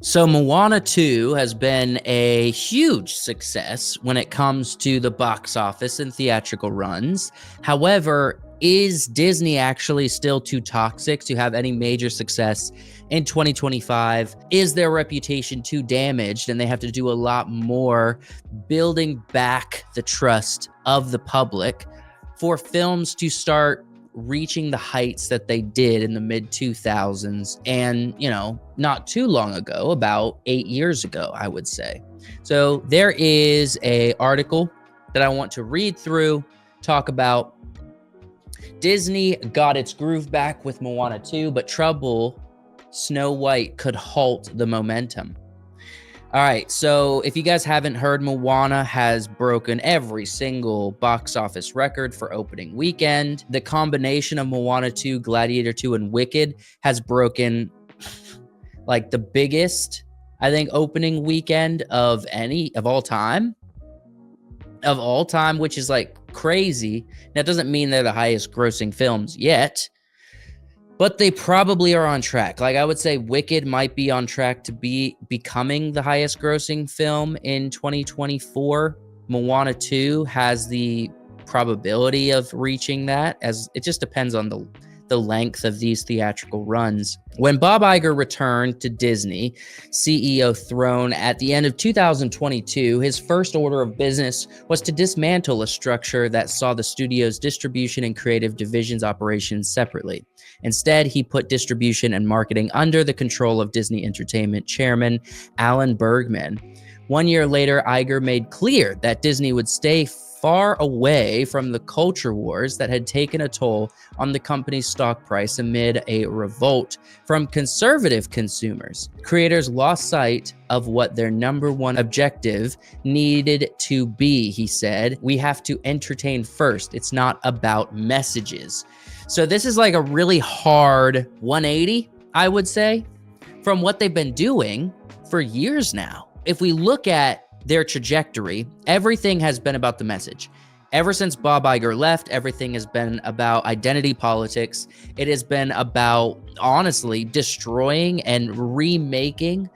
So Moana 2 has been a huge success when it comes to the box office and theatrical runs. However, is Disney actually still too toxic to have any major success in 2025? Is their reputation too damaged and they have to do a lot more building back the trust of the public for films to start reaching the heights that they did in the mid 2000s and, not too long ago, about 8 years ago, I would say. So there is a article that I want to read through, talk about Disney got its groove back with Moana 2, but trouble Snow White could halt the momentum. All right, so if you guys haven't heard, Moana has broken every single box office record for opening weekend. The combination of Moana 2, Gladiator 2, and Wicked has broken like the biggest, I think, opening weekend of all time, which is like crazy. That doesn't mean they're the highest grossing films yet, but they probably are on track. Like, I would say Wicked might be on track to be becoming the highest grossing film in 2024. Moana 2 has the probability of reaching that, as it just depends on the length of these theatrical runs. When Bob Iger returned to Disney CEO throne at the end of 2022, his first order of business was to dismantle a structure that saw the studio's distribution and creative divisions operations separately. Instead, he put distribution and marketing under the control of Disney Entertainment chairman Alan Bergman. 1 year later, Iger made clear that Disney would stay far away from the culture wars that had taken a toll on the company's stock price amid a revolt from conservative consumers. Creators lost sight of what their number one objective needed to be, he said. We have to entertain first. It's not about messages. So this is like a really hard 180, I would say, from what they've been doing for years now. If we look at their trajectory, everything has been about the message. Ever since Bob Iger left, everything has been about identity politics. It has been about, honestly, destroying and remaking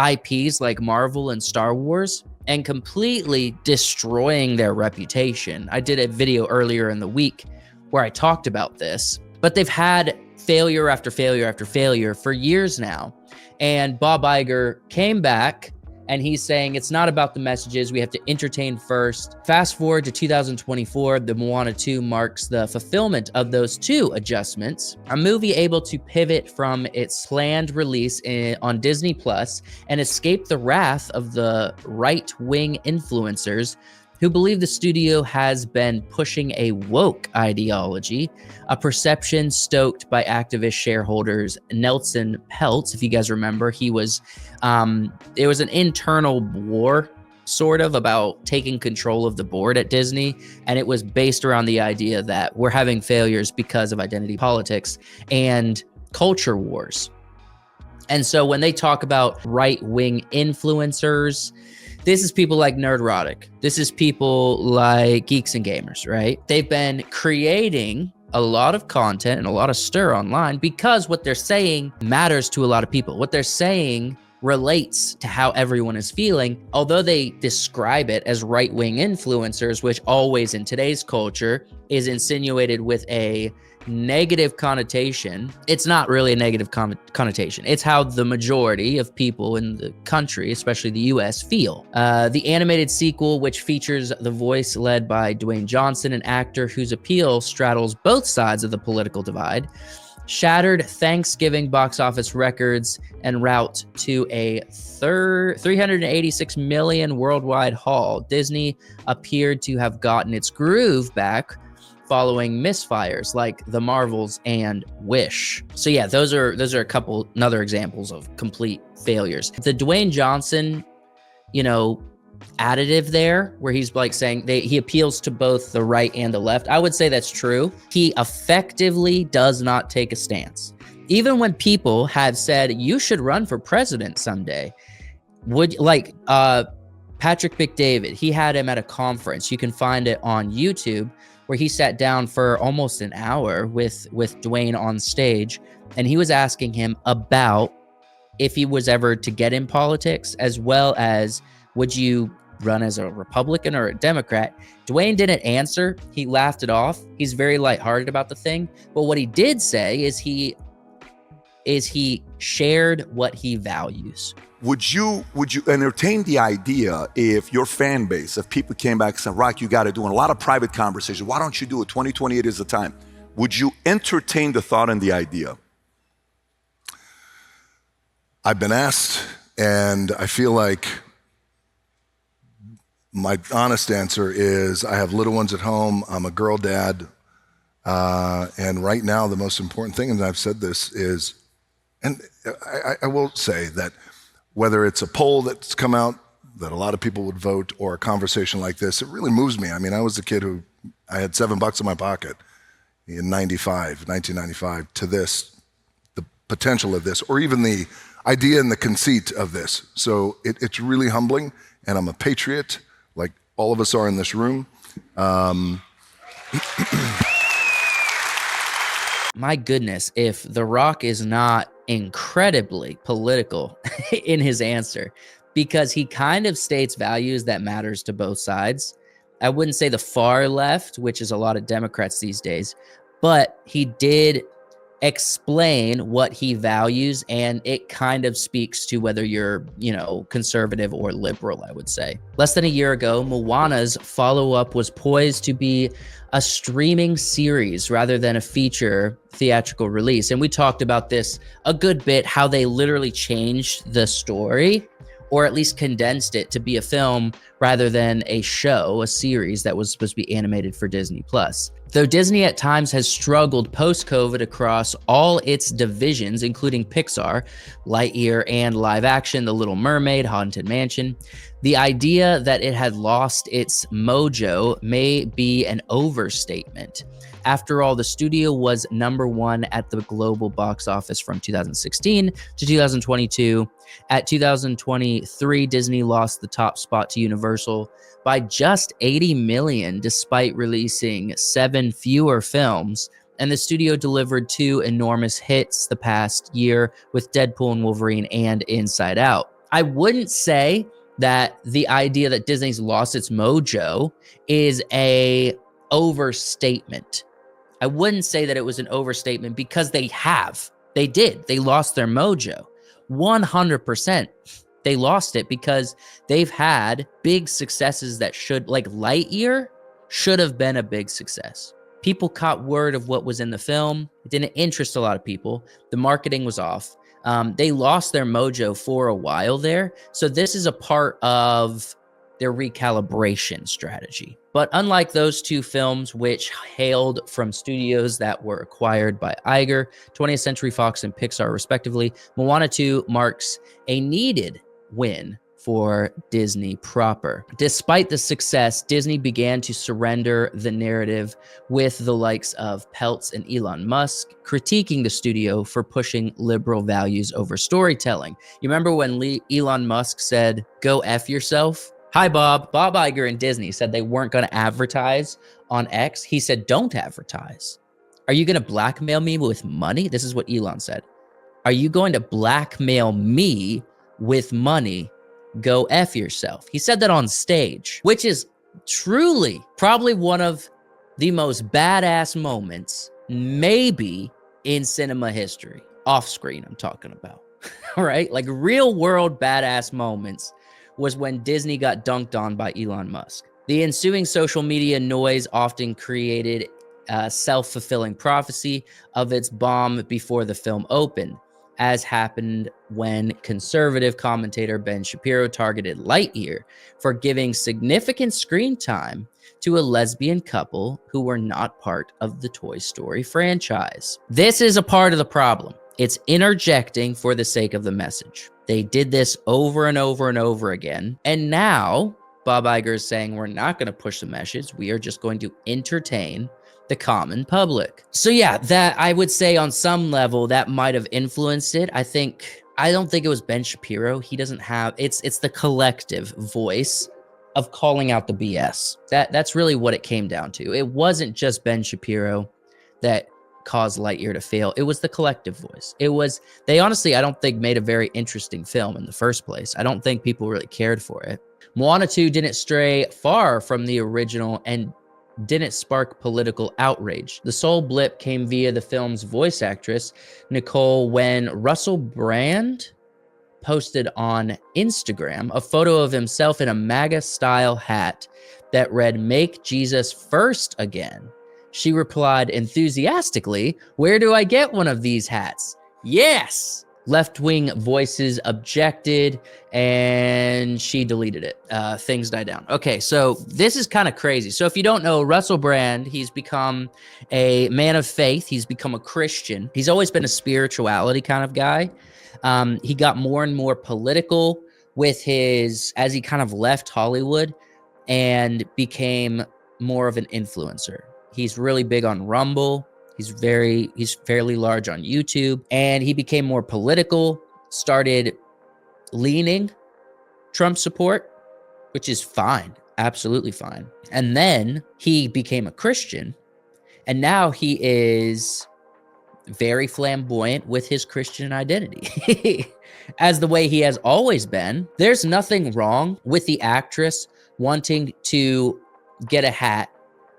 IPs like Marvel and Star Wars and completely destroying their reputation. I did a video earlier in the week where I talked about this, but they've had failure after failure after failure for years now. And Bob Iger came back and he's saying it's not about the messages. We have to entertain first. Fast forward to 2024, the Moana 2 marks the fulfillment of those two adjustments. A movie able to pivot from its planned release on Disney Plus and escape the wrath of the right-wing influencers who believe the studio has been pushing a woke ideology, a perception stoked by activist shareholders Nelson Peltz. If you guys remember, it was an internal war sort of about taking control of the board at Disney, and it was based around the idea that we're having failures because of identity politics and culture wars. And so when they talk about right-wing influencers, this is people like Nerdrotic. This is people like Geeks and Gamers, right? They've been creating a lot of content and a lot of stir online because what they're saying matters to a lot of people. What they're saying relates to how everyone is feeling. Although they describe it as right-wing influencers, which always in today's culture is insinuated with a negative connotation, it's not really a negative connotation. It's how the majority of people in the country, especially the US, feel. The animated sequel, which features the voice led by Dwayne Johnson, an actor whose appeal straddles both sides of the political divide, shattered Thanksgiving box office records en route to a 386 million worldwide haul. Disney appeared to have gotten its groove back following misfires like The Marvels and Wish. So yeah, those are a couple other examples of complete failures. The Dwayne Johnson, additive there, where he's like saying he appeals to both the right and the left. I would say that's true. He effectively does not take a stance. Even when people have said you should run for president someday, Patrick McDavid, he had him at a conference. You can find it on YouTube, where he sat down for almost an hour with Dwayne on stage, and he was asking him about if he was ever to get in politics, as well as would you run as a Republican or a Democrat. Dwayne didn't answer. He laughed it off. He's very lighthearted about the thing. But what he did say is he shared what he values. Would you entertain the idea if your fan base, if people came back and said, Rock, you got to do a lot of private conversations. Why don't you do it? 2028 is the time. Would you entertain the thought and the idea? I've been asked, and I feel like my honest answer is I have little ones at home. I'm a girl dad. And right now, the most important thing, and I've said this, is, and I will say that whether it's a poll that's come out that a lot of people would vote or a conversation like this, it really moves me. I mean, I was a kid who, I had $7 in my pocket in 1995 to this, the potential of this, or even the idea and the conceit of this. So it's really humbling, and I'm a patriot, like all of us are in this room. My goodness, if The Rock is not incredibly political in his answer, because he kind of states values that matters to both sides. I wouldn't say the far left, which is a lot of Democrats these days, but he did explain what he values, and it kind of speaks to whether you're, conservative or liberal, I would say. Less than a year ago, Moana's follow-up was poised to be a streaming series rather than a feature theatrical release. And we talked about this a good bit, how they literally changed the story, or at least condensed it to be a film rather than a show, a series that was supposed to be animated for Disney+. Though Disney at times has struggled post-COVID across all its divisions, including Pixar, Lightyear, and live action, The Little Mermaid, Haunted Mansion, the idea that it had lost its mojo may be an overstatement. After all, the studio was #1 at the global box office from 2016 to 2022. At 2023, Disney lost the top spot to Universal by just $80 million, despite releasing 7 fewer films. And the studio delivered 2 enormous hits the past year with Deadpool and Wolverine and Inside Out. I wouldn't say that the idea that Disney's lost its mojo is a overstatement. I wouldn't say that it was an overstatement, because they did. They lost their mojo. 100%. They lost it because they've had big successes that like Lightyear should have been a big success. People caught word of what was in the film. It didn't interest a lot of people. The marketing was off. They lost their mojo for a while there. So this is a part of their recalibration strategy. But unlike those 2 films, which hailed from studios that were acquired by Iger, 20th Century Fox, and Pixar respectively, Moana 2 marks a needed win for Disney proper. Despite the success, Disney began to surrender the narrative, with the likes of Peltz and Elon Musk critiquing the studio for pushing liberal values over storytelling. You remember when Elon Musk said, "Go F yourself"? Hi, Bob. Bob Iger and Disney said they weren't going to advertise on X. He said, "Don't advertise." Are you going to blackmail me with money? This is what Elon said. Are you going to blackmail me with money? Go F yourself. He said that on stage, which is truly probably one of the most badass moments maybe in cinema history. Off screen, I'm talking about. All right? Like real world badass moments was when Disney got dunked on by Elon Musk. The ensuing social media noise often created a self-fulfilling prophecy of its bomb before the film opened, as happened when conservative commentator Ben Shapiro targeted Lightyear for giving significant screen time to a lesbian couple who were not part of the Toy Story franchise. This is a part of the problem. It's interjecting for the sake of the message. They did this over and over and over again. And now Bob Iger is saying we're not going to push the message. We are just going to entertain the common public. So yeah, that I would say on some level that might have influenced it. I don't think it was Ben Shapiro. He doesn't have, it's the collective voice of calling out the BS. That's really what it came down to. It wasn't just Ben Shapiro that cause Lightyear to fail. It was the collective voice. They honestly, I don't think, made a very interesting film in the first place. I don't think people really cared for it. Moana 2 didn't stray far from the original and didn't spark political outrage. The sole blip came via the film's voice actress, Nicole, when Russell Brand posted on Instagram a photo of himself in a MAGA-style hat that read, "Make Jesus First Again." She replied enthusiastically, "Where do I get one of these hats?" Yes! Left-wing voices objected, and she deleted it. Things died down. Okay, so this is kind of crazy. So if you don't know, Russell Brand, he's become a man of faith. He's become a Christian. He's always been a spirituality kind of guy. He got more and more political with as he kind of left Hollywood and became more of an influencer. He's really big on Rumble. He's fairly large on YouTube, and he became more political, started leaning Trump support, which is fine, absolutely fine. And then he became a Christian, and now he is very flamboyant with his Christian identity, as the way he has always been. There's nothing wrong with the actress wanting to get a hat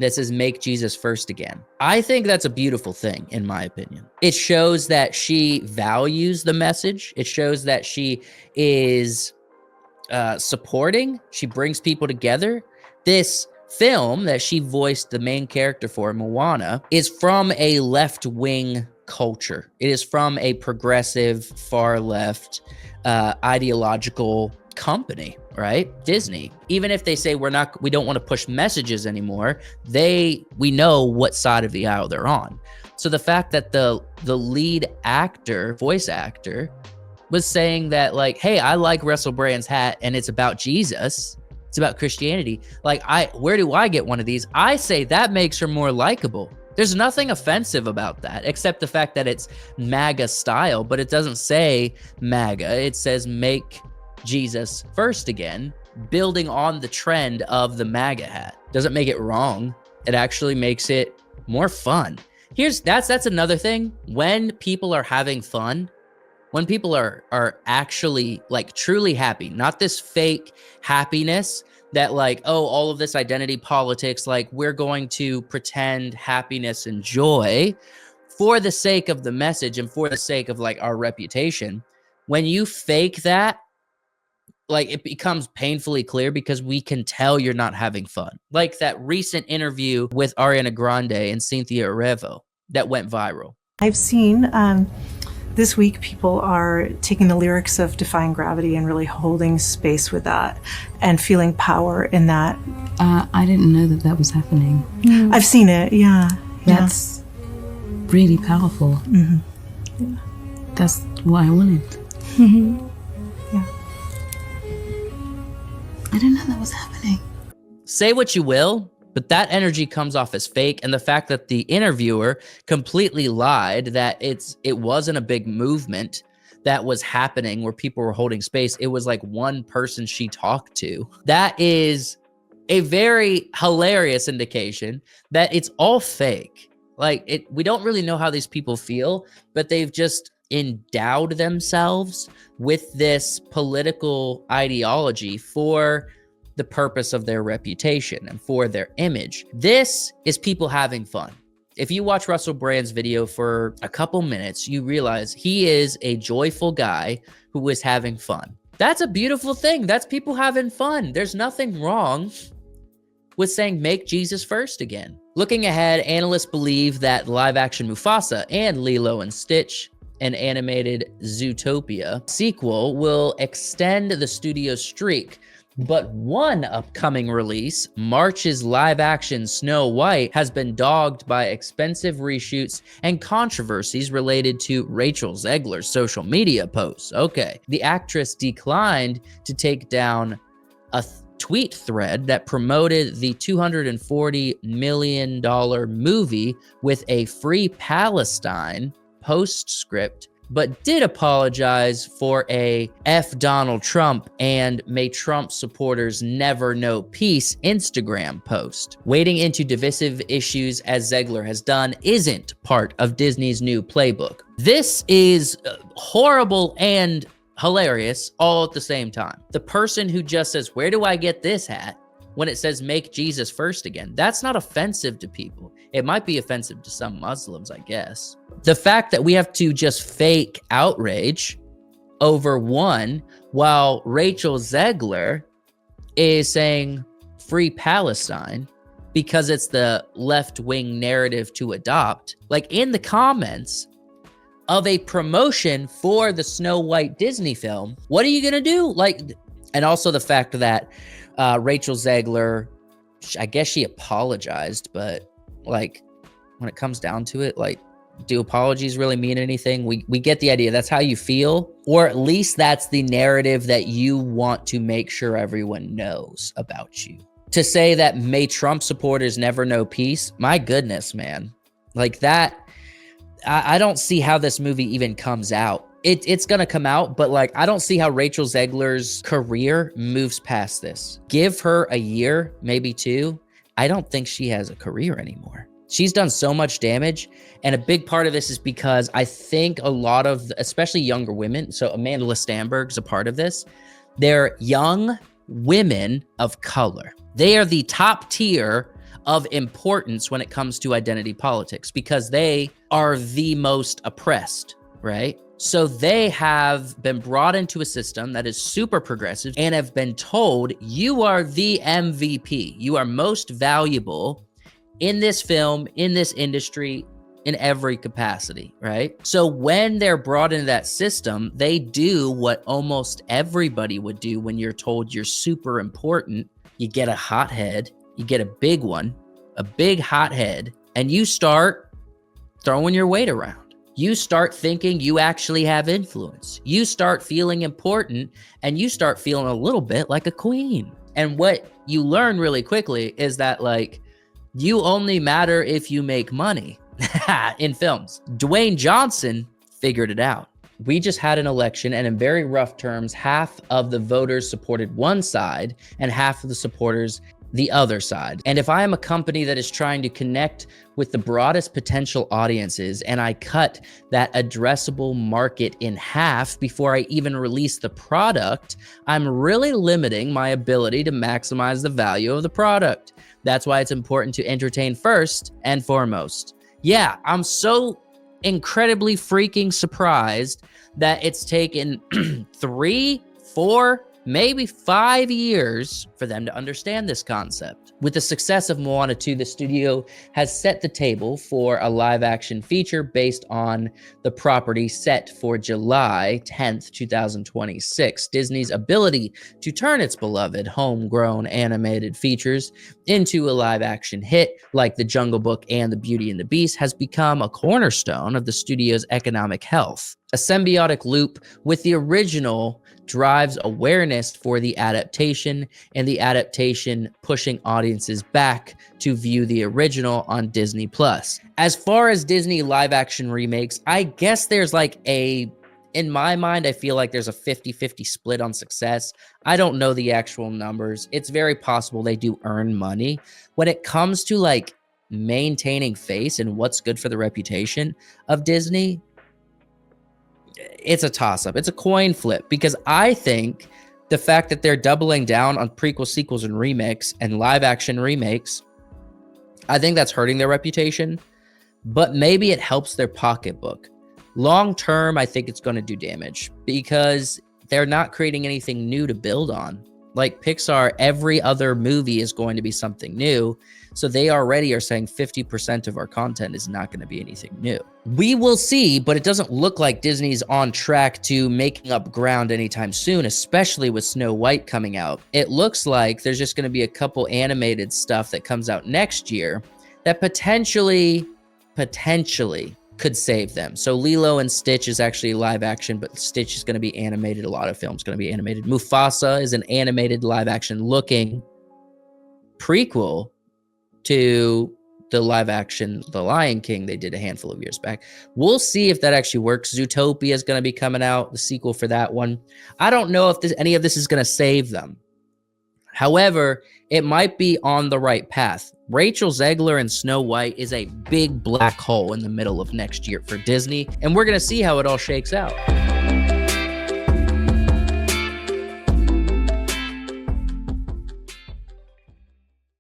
that says "Make Jesus First Again." I think that's a beautiful thing, in my opinion. It shows that she values the message. It shows that she is supporting. She brings people together. This film that she voiced the main character for, Moana, is from a left-wing culture. It is from a progressive, far-left, ideological company, right? Disney. Even if they say we don't want to push messages anymore, we know what side of the aisle they're on. So the fact that the lead actor, voice actor, was saying that, like, hey, I like Russell Brand's hat and it's about Jesus, it's about Christianity. Like, where do I get one of these? I say that makes her more likable. There's nothing offensive about that, except the fact that it's MAGA style, but it doesn't say MAGA. It says "Make Jesus First Again," building on the trend of the MAGA hat. Doesn't make it wrong. It actually makes it more fun. That's another thing. When people are having fun, when people are actually, like, truly happy, not this fake happiness that, like, oh, all of this identity politics, like, we're going to pretend happiness and joy for the sake of the message and for the sake of, like, our reputation. When you fake that, like, it becomes painfully clear because we can tell you're not having fun. Like that recent interview with Ariana Grande and Cynthia Erivo that went viral. I've seen this week people are taking the lyrics of Defying Gravity and really holding space with that and feeling power in that. I didn't know that was happening. I've seen it, yeah. That's really powerful. Mm-hmm. Yeah. That's what I wanted. Mm-hmm. Yeah. I didn't know that was happening. Say what you will, but that energy comes off as fake. And the fact that the interviewer completely lied that it wasn't a big movement that was happening where people were holding space. It was like one person she talked to. That is a very hilarious indication that it's all fake. Like, we don't really know how these people feel, but they've just endowed themselves with this political ideology for the purpose of their reputation and for their image. This is people having fun. If you watch Russell Brand's video for a couple minutes, you realize he is a joyful guy who is having fun. That's a beautiful thing. That's people having fun. There's nothing wrong with saying "Make Jesus First Again." Looking ahead, analysts believe that live-action Mufasa and Lilo and Stitch, an animated Zootopia sequel, will extend the studio's streak. But one upcoming release, March's live-action Snow White, has been dogged by expensive reshoots and controversies related to Rachel Zegler's social media posts. Okay. The actress declined to take down a tweet thread that promoted the $240 million movie with a Free Palestine postscript but did apologize for a F Donald Trump and May Trump supporters never know peace Instagram post. Wading into divisive issues as Zegler has done isn't part of Disney's new playbook. This is horrible and hilarious all at the same time. The person who just says, "Where do I get this hat?" when it says "Make Jesus first again," that's not offensive to people. It might be offensive to some Muslims, I guess. The fact that we have to just fake outrage over one while Rachel Zegler is saying free Palestine because it's the left-wing narrative to adopt. Like in the comments of a promotion for the Snow White Disney film, what are you gonna do? Like, and also the fact that Rachel Zegler, I guess she apologized, but like when it comes down to it, like, do apologies really mean anything? We get the idea. That's how you feel, or at least that's the narrative that you want to make sure everyone knows about you. To say that May Trump supporters never know peace, my goodness, man. Like that, I don't see how this movie even comes out. It's gonna come out, but like, I don't see how Rachel Zegler's career moves past this. Give her a year, maybe two. I don't think she has a career anymore. She's done so much damage, and a big part of this is because I think a lot of, especially younger women, so Amanda Stenberg's a part of this, they're young women of color. They are the top tier of importance when it comes to identity politics because they are the most oppressed, right? So they have been brought into a system that is super progressive and have been told, you are the MVP. You are most valuable in this film, in this industry, in every capacity, right? So when they're brought into that system, they do what almost everybody would do when you're told you're super important. You get a hot head, you get a big one, a big hot head, and you start throwing your weight around. You start thinking you actually have influence. You start feeling important, and you start feeling a little bit like a queen. And what you learn really quickly is that, like, you only matter if you make money in films. Dwayne Johnson figured it out. We just had an election, and in very rough terms, half of the voters supported one side and half of the supporters the other side. And if I am a company that is trying to connect with the broadest potential audiences and I cut that addressable market in half before I even release the product, I'm really limiting my ability to maximize the value of the product. That's why it's important to entertain first and foremost. Yeah, I'm so incredibly freaking surprised that it's taken 3, 4, maybe 5 years for them to understand this concept. With the success of Moana 2, the studio has set the table for a live-action feature based on the property set for July 10th, 2026. Disney's ability to turn its beloved homegrown animated features into a live-action hit like The Jungle Book and The Beauty and the Beast has become a cornerstone of the studio's economic health. A symbiotic loop with the original drives awareness for the adaptation, and the adaptation pushing audiences back to view the original on Disney+. As far as Disney live-action remakes, I guess there's like in my mind, I feel like there's a 50-50 split on success. I don't know the actual numbers. It's very possible they do earn money. When it comes to like maintaining face and what's good for the reputation of Disney, it's a toss-up. It's a coin flip, because I think the fact that they're doubling down on prequel, sequels, and remakes and live-action remakes, I think that's hurting their reputation, but maybe it helps their pocketbook. Long-term, I think it's going to do damage because they're not creating anything new to build on. Like Pixar, every other movie is going to be something new. So they already are saying 50% of our content is not going to be anything new. We will see, but it doesn't look like Disney's on track to making up ground anytime soon, especially with Snow White coming out. It looks like there's just going to be a couple animated stuff that comes out next year that potentially could save them. So Lilo and Stitch is actually live action, but Stitch is going to be animated. A lot of films going to be animated. Mufasa is an animated live action looking prequel to the live action The Lion King they did a handful of years back. We'll see if that actually works. Zootopia is going to be coming out, the sequel for that one. I don't know if any of this is going to save them. However, it might be on the right path. Rachel Zegler and Snow White is a big black hole in the middle of next year for Disney, and we're going to see how it all shakes out.